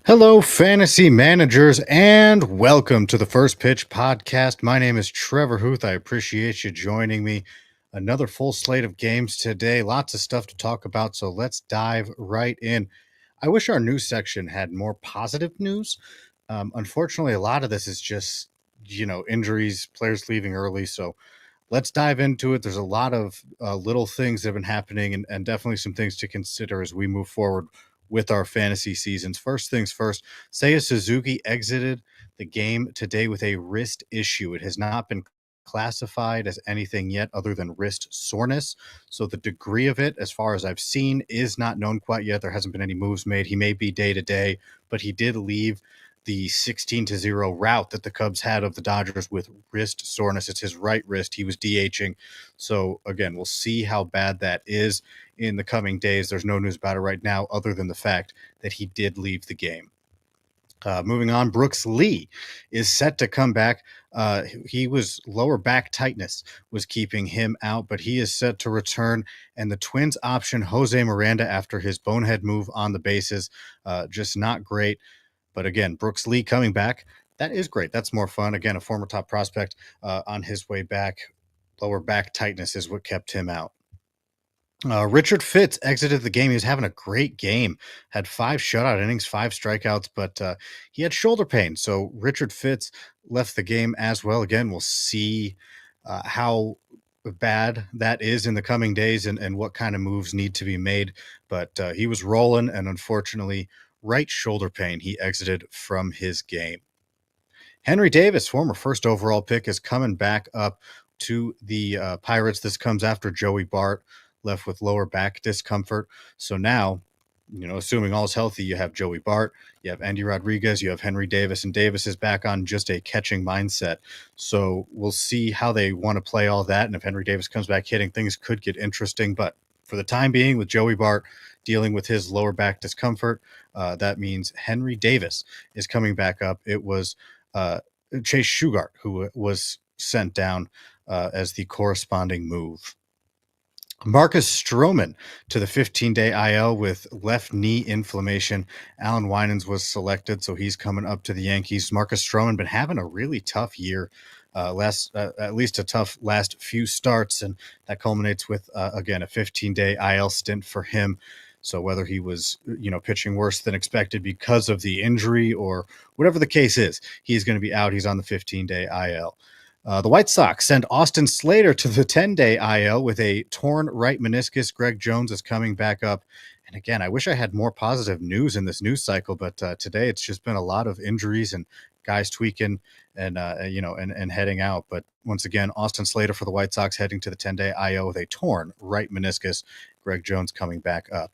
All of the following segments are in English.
Hello, fantasy managers, and welcome to the First Pitch Podcast. My name is Trevor Huth. I appreciate you joining me. Another full slate of games today. Lots of stuff to talk about, so let's dive right in. I wish our news section had more positive news. Unfortunately, a lot of this is just, injuries, players leaving early. So let's dive into it. There's a lot of little things that have been happening and definitely some things to consider as we move forward with our fantasy seasons. First things first, Seiya Suzuki exited the game today with a wrist issue. It has not been classified as anything yet other than wrist soreness. So the degree of it, as far as I've seen, is not known quite yet. There hasn't been any moves made. He may be day to day, but he did leave the 16-0 route that the Cubs had of the Dodgers with wrist soreness. It's his right wrist. He was DHing. So again, we'll see how bad that is in the coming days. There's no news about it right now other than the fact that he did leave the game. Moving on, Brooks Lee is set to come back. He was lower back tightness was keeping him out, but he is set to return. And the Twins option Jose Miranda after his bonehead move on the bases, just not great. But again, Brooks Lee coming back, that is great. That's more fun. Again, a former top prospect on his way back. Lower back tightness is what kept him out. Richard Fitz exited the game. He was having a great game, had 5 shutout innings, 5 strikeouts, but he had shoulder pain. So Richard Fitz left the game as well. Again, we'll see how bad that is in the coming days and what kind of moves need to be made. But he was rolling, and unfortunately, right shoulder pain. He exited from his game. Henry Davis, former first overall pick, is coming back up to the Pirates. This comes after Joey Bart left with lower back discomfort. So now, assuming all's healthy, you have Joey Bart, you have Andy Rodriguez, you have Henry Davis, and Davis is back on just a catching mindset. So we'll see how they want to play all that. And if Henry Davis comes back hitting, things could get interesting. But for the time being, with Joey Bart dealing with his lower back discomfort, that means Henry Davis is coming back up. It was Chase Shugart who was sent down as the corresponding move. Marcus Stroman to the 15-day IL with left knee inflammation. Alan Winans was selected, so he's coming up to the Yankees. Marcus Stroman been having a really tough year, at least a tough last few starts, and that culminates with, again, a 15-day IL stint for him. So whether he was, pitching worse than expected because of the injury or whatever the case is, he's going to be out. He's on the 15-day IL. The White Sox send Austin Slater to the 10-day IL with a torn right meniscus. Greg Jones is coming back up. And again, I wish I had more positive news in this news cycle, but today it's just been a lot of injuries and guys tweaking and heading out. But once again, Austin Slater for the White Sox heading to the 10-day IL with a torn right meniscus. Greg Jones coming back up.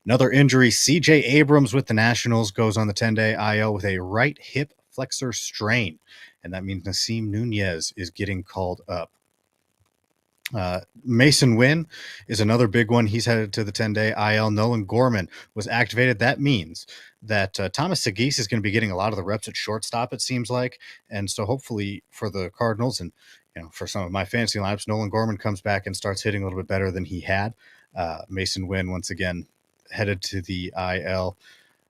Another injury, C.J. Abrams with the Nationals goes on the 10-day IL with a right hip flexor strain. And that means Nasim Nunez is getting called up. Mason Wynn is another big one. He's headed to the 10-day IL. Nolan Gorman was activated. That means that Thomas Segis is going to be getting a lot of the reps at shortstop, it seems like. And so hopefully for the Cardinals and for some of my fantasy lineups, Nolan Gorman comes back and starts hitting a little bit better than he had. Mason Wynn, once again, headed to the IL.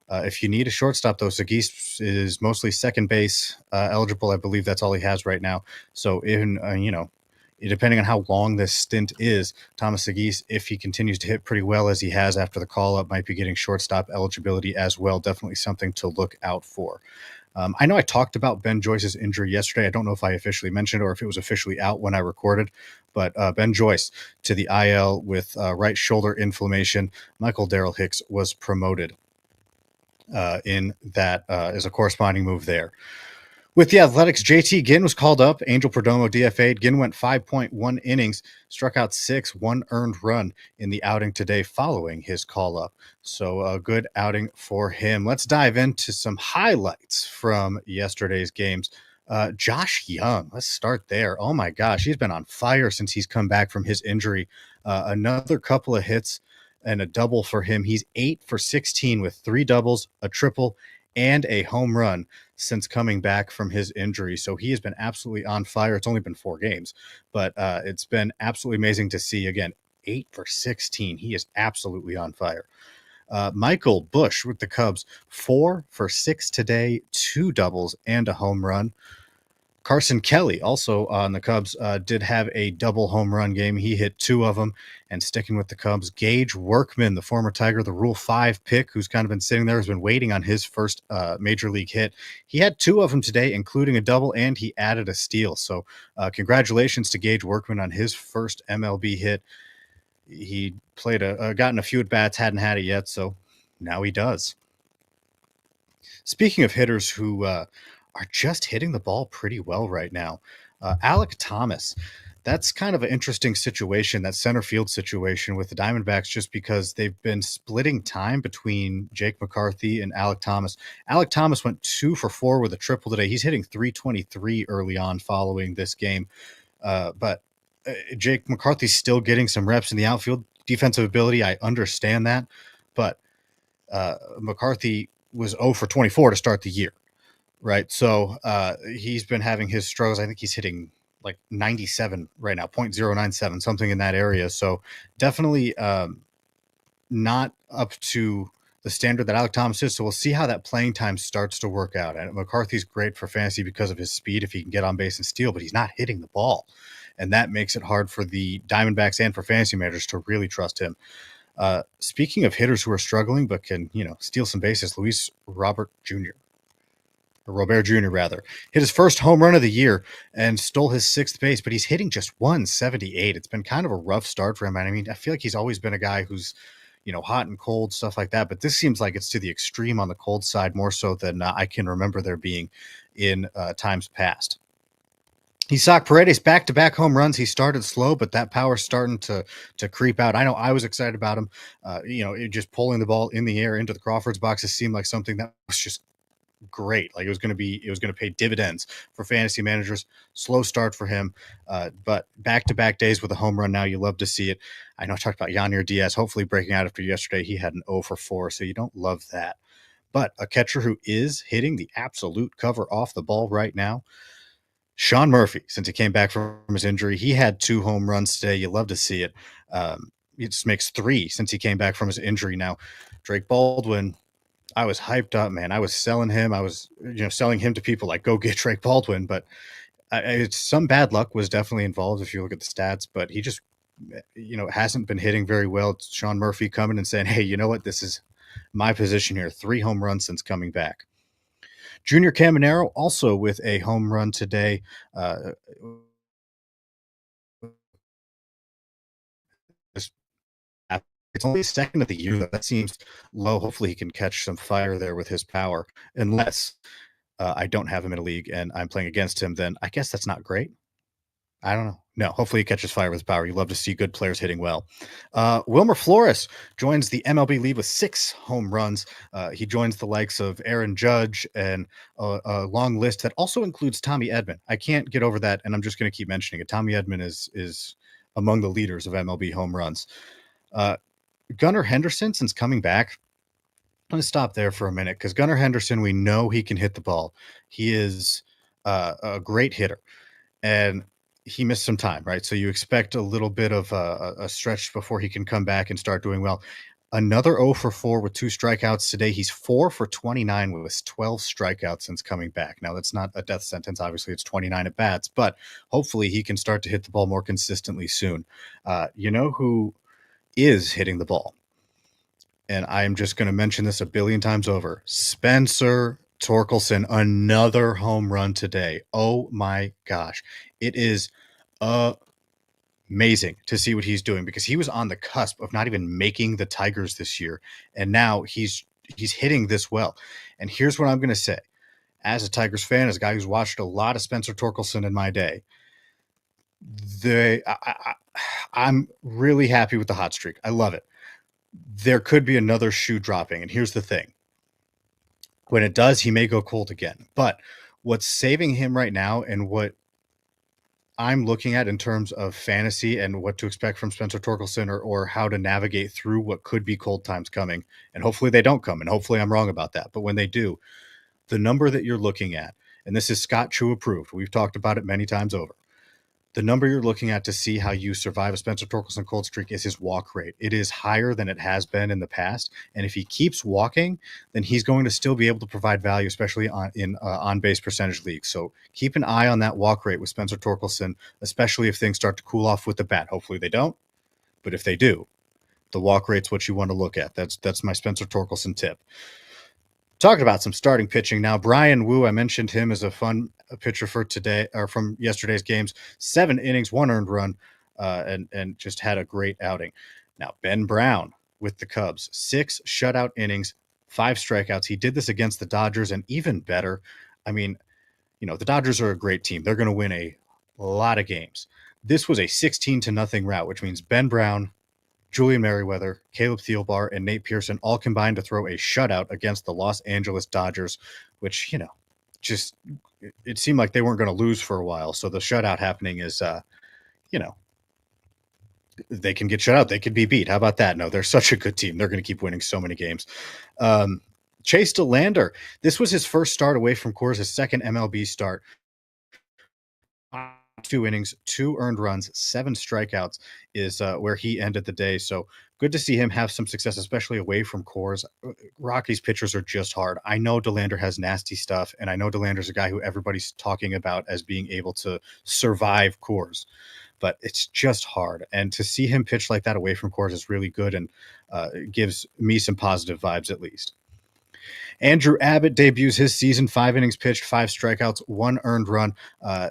If you need a shortstop, though, Segis is mostly second base eligible. I believe that's all he has right now. So, depending on how long this stint is, Thomas Segis, if he continues to hit pretty well as he has after the call-up, might be getting shortstop eligibility as well. Definitely something to look out for. I know I talked about Ben Joyce's injury yesterday. I don't know if I officially mentioned it or if it was officially out when I recorded, but Ben Joyce to the IL with right shoulder inflammation. Michael Darrell Hicks was promoted in that as a corresponding move there. With the Athletics, JT Ginn was called up. Angel Perdomo DFA'd. Ginn went 5.1 innings, struck out 6, 1 earned run in the outing today following his call-up. So a good outing for him. Let's dive into some highlights from yesterday's games. Josh Young, let's start there. Oh my gosh, he's been on fire since he's come back from his injury. Another couple of hits and a double for him. He's 8 for 16 with 3 doubles, a triple, and a home run since coming back from his injury. So he has been absolutely on fire. It's only been 4 games, but it's been absolutely amazing to see. Again, 8 for 16. He is absolutely on fire. Michael Bush with the Cubs, 4 for 6 today, two doubles and a home run. Carson Kelly, also on the Cubs, did have a double home run game. He hit two of them. And sticking with the Cubs, Gage Workman, the former Tiger, the Rule 5 pick, who's kind of been sitting there, has been waiting on his first major league hit. He had two of them today, including a double, and he added a steal. So congratulations to Gage Workman on his first MLB hit. He played gotten a few at bats, hadn't had it yet, so now he does. Speaking of hitters who are just hitting the ball pretty well right now, Alec Thomas. That's kind of an interesting situation, that center field situation with the Diamondbacks, just because they've been splitting time between Jake McCarthy and Alec Thomas. Alec Thomas went 2 for 4 with a triple today. He's hitting 323 early on following this game. But Jake McCarthy's still getting some reps in the outfield. Defensive ability, I understand that. But McCarthy was 0 for 24 to start the year, right? So he's been having his struggles. I think he's hitting like 97 right now, 0.097, something in that area. So definitely not up to the standard that Alec Thomas is. So we'll see how that playing time starts to work out. And McCarthy's great for fantasy because of his speed if he can get on base and steal, but he's not hitting the ball. And that makes it hard for the Diamondbacks and for fantasy managers to really trust him. Speaking of hitters who are struggling but can, steal some bases, Luis Robert Jr. Robert Jr. rather, hit his first home run of the year and stole his sixth base, but he's hitting just 178. It's been kind of a rough start for him. And I mean, I feel like he's always been a guy who's, hot and cold, stuff like that. But this seems like it's to the extreme on the cold side, more so than I can remember there being in times past. Isaac Paredes, back-to-back home runs. He started slow, but that power's starting to creep out. I know I was excited about him. Just pulling the ball in the air into the Crawford's boxes seemed like something that was just great. Like it was going to pay dividends for fantasy managers. Slow start for him, but back-to-back days with a home run. Now you love to see it. I know I talked about Yanier Diaz hopefully breaking out after yesterday. He had an 0 for 4, so you don't love that. But a catcher who is hitting the absolute cover off the ball right now, Sean Murphy, since he came back from his injury. He had 2 home runs today. You love to see it. He just makes 3 since he came back from his injury. Now, Drake Baldwin, I was hyped up, man. I was selling him. I was, selling him to people like, go get Drake Baldwin. But some bad luck was definitely involved if you look at the stats. But he just, hasn't been hitting very well. It's Sean Murphy coming and saying, hey, you know what? This is my position here. 3 home runs since coming back. Junior Caminero also with a home run today. It's only second of the year. That seems low. Hopefully he can catch some fire there with his power. Unless I don't have him in a league and I'm playing against him, then I guess that's not great. I don't know. No, hopefully he catches fire with his power. You love to see good players hitting well. Wilmer Flores joins the MLB lead with 6 home runs. He joins the likes of Aaron Judge and a long list that also includes Tommy Edman. I can't get over that, and I'm just going to keep mentioning it. Tommy Edman is among the leaders of MLB home runs. Gunnar Henderson, since coming back, I'm going to stop there for a minute because Gunnar Henderson, we know he can hit the ball. He is a great hitter. And he missed some time, right? So you expect a little bit of a stretch before he can come back and start doing well. Another 0 for 4 with 2 strikeouts today. He's 4 for 29 with 12 strikeouts since coming back. Now, that's not a death sentence. Obviously, it's 29 at bats, but hopefully he can start to hit the ball more consistently soon. You know who is hitting the ball? And I'm just going to mention this a billion times over. Spencer Torkelson, another home run today. Oh my gosh. It is amazing to see what he's doing because he was on the cusp of not even making the Tigers this year. And now he's hitting this well. And here's what I'm going to say. As a Tigers fan, as a guy who's watched a lot of Spencer Torkelson in my day, I'm really happy with the hot streak. I love it. There could be another shoe dropping. And here's the thing. When it does, he may go cold again. But what's saving him right now and what I'm looking at in terms of fantasy and what to expect from Spencer Torkelson or how to navigate through what could be cold times coming, and hopefully they don't come, and hopefully I'm wrong about that. But when they do, the number that you're looking at, and this is Scott Chu approved, we've talked about it many times over, the number you're looking at to see how you survive a Spencer Torkelson cold streak is his walk rate. It is higher than it has been in the past, and if he keeps walking, then he's going to still be able to provide value, especially on base percentage leagues. So keep an eye on that walk rate with Spencer Torkelson, especially if things start to cool off with the bat. Hopefully they don't, but if they do, the walk rate's what you want to look at. That's my Spencer Torkelson tip. Talking about some starting pitching now, Brian Wu, I mentioned him as a fun pitcher for today or from yesterday's games. 7 innings, 1 earned run, and just had a great outing. Now Ben Brown with the Cubs, 6 shutout innings, 5 strikeouts. He did this against the Dodgers, and even better. I mean, the Dodgers are a great team. They're going to win a lot of games. This was a 16-0 rout, which means Ben Brown, Julian Merriweather, Caleb Thielbar, and Nate Pearson all combined to throw a shutout against the Los Angeles Dodgers, which, just it seemed like they weren't going to lose for a while. So the shutout happening is, they can get shut out. They could be beat. How about that? No, they're such a good team. They're going to keep winning so many games. Chase DeLander, this was his first start away from Coors, his second MLB start. 2 innings, 2 earned runs, 7 strikeouts is where he ended the day. So good to see him have some success, especially away from Coors. Rockies pitchers are just hard. I know DeLander has nasty stuff, and I know DeLander's a guy who everybody's talking about as being able to survive Coors, but it's just hard. And to see him pitch like that away from Coors is really good, and gives me some positive vibes at least. Andrew Abbott debuts his season, 5 innings pitched, 5 strikeouts, 1 earned run.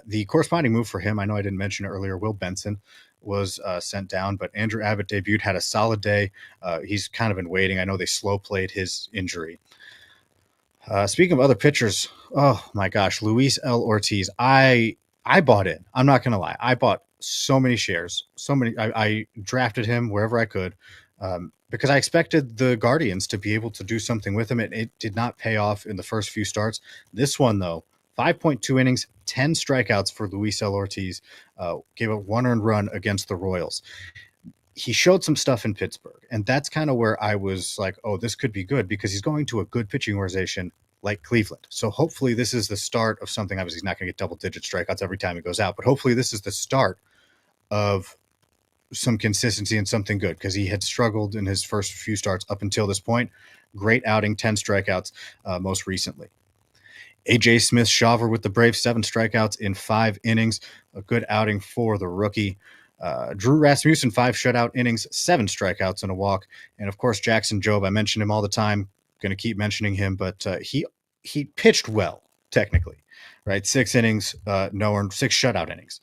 The corresponding move for him, I know I didn't mention it earlier, Will Benson was sent down, but Andrew Abbott debuted, had a solid day. He's kind of been waiting. I know they slow played his injury. Speaking of other pitchers, oh my gosh, Luis L. Ortiz. I bought in. I'm not going to lie. I bought so many shares, I drafted him wherever I could. Because I expected the Guardians to be able to do something with him. It did not pay off in the first few starts. This one, though, 5.2 innings, 10 strikeouts for Luis L. Ortiz, gave up 1 earned run against the Royals. He showed some stuff in Pittsburgh, and that's kind of where I was like, oh, this could be good, because he's going to a good pitching organization like Cleveland. So hopefully this is the start of something. Obviously, he's not going to get double-digit strikeouts every time he goes out, but hopefully this is the start of some consistency and something good, because he had struggled in his first few starts up until this point. Great outing, 10 strikeouts most recently. AJ Smith-Shawver with the Braves, 7 strikeouts in 5 innings. A good outing for the rookie. Drew Rasmussen, 5 shutout innings, 7 strikeouts and a walk. And of course, Jackson Jobe, I mention him all the time. Going to keep mentioning him, but he pitched well, technically, right? 6 innings, 6 shutout innings.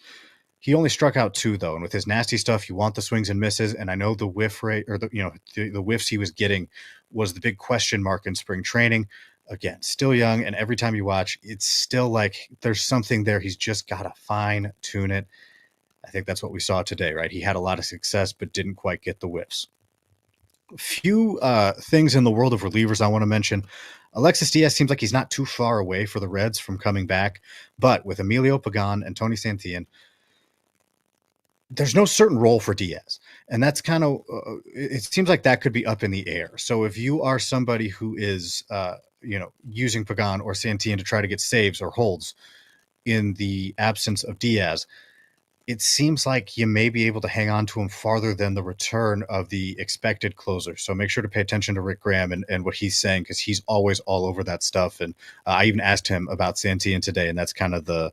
He only struck out 2, though, and with his nasty stuff, you want the swings and misses. And I know the whiff rate, or the whiffs he was getting, was the big question mark in spring training. Again, still young, and every time you watch, it's still like there's something there. He's just got to fine tune it. I think that's what we saw today, right? He had a lot of success, but didn't quite get the whiffs. A few things in the world of relievers I want to mention. Alexis Diaz seems like he's not too far away for the Reds from coming back, but with Emilio Pagan and Tony Santillan, there's no certain role for Diaz. And that's kind of, it seems like that could be up in the air. So if you are somebody who is, using Pagan or Santillan to try to get saves or holds in the absence of Diaz, it seems like you may be able to hang on to him farther than the return of the expected closer. So make sure to pay attention to Rick Graham and what he's saying, because he's always all over that stuff. And I even asked him about Santillan today, and that's kind of the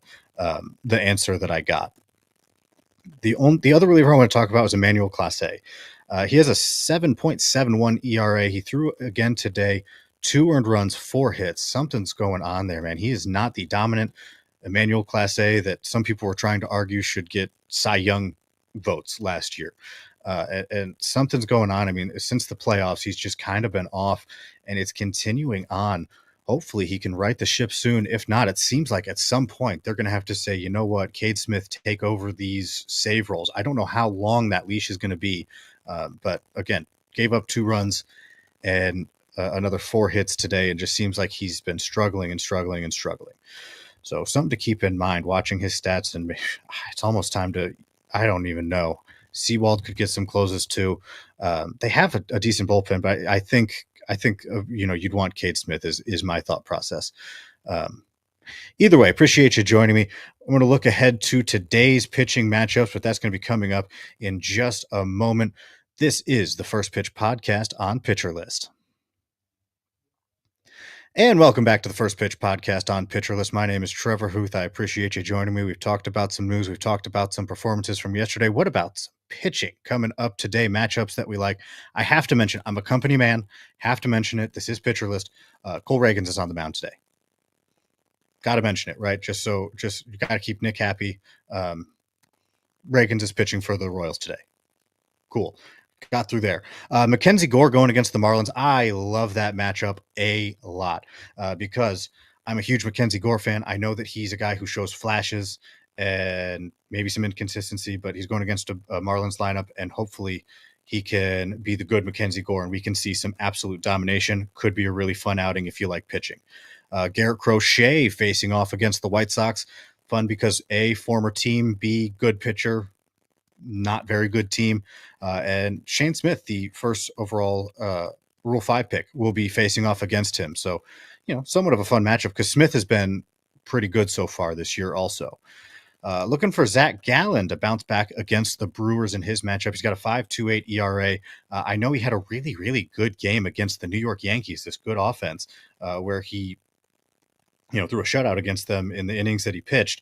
answer that I got. The other reliever I want to talk about is Emmanuel Clase. He has a 7.71 ERA. He threw again today, 2 earned runs, 4 hits. Something's going on there, man. He is not the dominant Emmanuel Clase that some people were trying to argue should get Cy Young votes last year. And something's going on. I mean, since the playoffs, he's just kind of been off, and it's continuing on. Hopefully he can right the ship soon. If not, it seems like at some point they're going to have to say, you know what, Cade Smith, take over these save roles. I don't know how long that leash is going to be. But again, gave up 2 runs and another 4 hits today, and just seems like he's been struggling. So something to keep in mind watching his stats, and it's almost time to, I don't even know. Seawald could get some closes too. They have a decent bullpen, but I think you'd want Cade Smith is my thought process. Either way, appreciate you joining me. I'm going to look ahead to today's pitching matchups, but that's going to be coming up in just a moment. This is the First Pitch Podcast on Pitcher List. And welcome back to the First Pitch Podcast on Pitcher List. My name is Trevor Huth. I appreciate you joining me. We've talked about some news. We've talked about some performances from yesterday. What about some pitching coming up today? Matchups that we like. I have to mention, I'm a company man. Have to mention it. This is Pitcher List. Cole Reagans is on the mound today. Got to mention it, right? Just you got to keep Nick happy. Reagans is pitching for the Royals today. Cool. Got through there. Mackenzie Gore going against the Marlins. I love that matchup a lot because I'm a huge Mackenzie Gore fan. I know that he's a guy who shows flashes and maybe some inconsistency, but he's going against a Marlins lineup, and hopefully he can be the good Mackenzie Gore, and we can see some absolute domination. Could be a really fun outing if you like pitching. Garrett Crochet facing off against the White Sox. Fun because A, former team, B, good pitcher, not very good team. And Shane Smith, the first overall Rule 5 pick, will be facing off against him. So, somewhat of a fun matchup because Smith has been pretty good so far this year also. Looking for Zach Gallen to bounce back against the Brewers in his matchup. He's got a 5.28 ERA. I know he had a really, really good game against the New York Yankees, this good offense, where he threw a shutout against them in the innings that he pitched.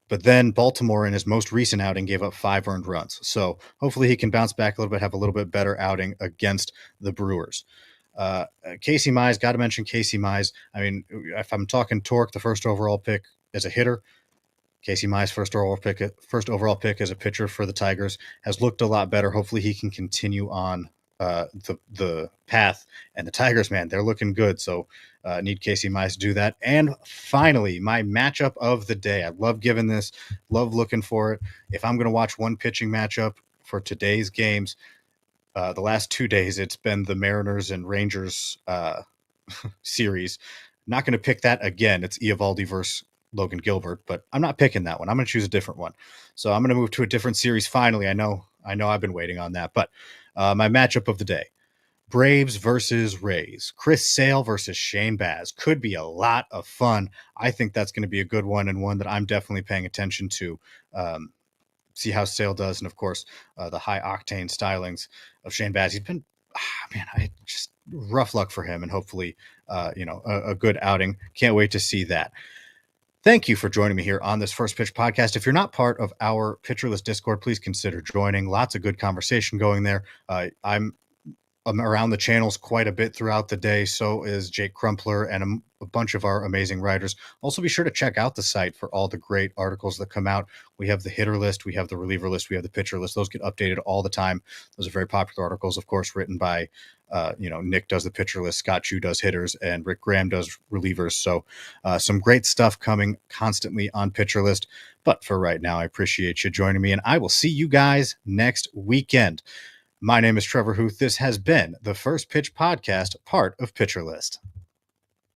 But then Baltimore in his most recent outing gave up 5 earned runs. So hopefully he can bounce back a little bit, have a little bit better outing against the Brewers. Casey Mize, got to mention Casey Mize. I mean, if I'm talking torque, the first overall pick as a hitter, Casey Mize, first overall pick as a pitcher for the Tigers, has looked a lot better. Hopefully he can continue on the path. And the Tigers, man, they're looking good. So need Casey Mize to do that. And finally, my matchup of the day. I love giving this, love looking for it. If I'm going to watch one pitching matchup for today's games, the last 2 days, it's been the Mariners and Rangers series. Not going to pick that again. It's Eovaldi versus Logan Gilbert, but I'm not picking that one. I'm going to choose a different one. So I'm going to move to a different series. Finally, I know I've been waiting on that, but my matchup of the day, Braves versus Rays. Chris Sale versus Shane Baz. Could be a lot of fun. I think that's going to be a good one, and one that I'm definitely paying attention to. See how Sale does, and of course, the high octane stylings of Shane Baz. He's been, just rough luck for him, and hopefully, a good outing. Can't wait to see that. Thank you for joining me here on this First Pitch Podcast. If you're not part of our Pitcher List Discord, please consider joining. Lots of good conversation going there. I'm around the channels quite a bit throughout the day. So is Jake Crumpler and a bunch of our amazing writers. Also, be sure to check out the site for all the great articles that come out. We have the hitter list, we have the reliever list, we have the pitcher list. Those get updated all the time. Those are very popular articles, of course, written by Nick does the pitcher list, Scott Chu does hitters, and Rick Graham does relievers. So some great stuff coming constantly on Pitcher List. But for right now, I appreciate you joining me, and I will see you guys next weekend. My name is Trevor Huth. This has been the First Pitch Podcast, part of Pitcher List.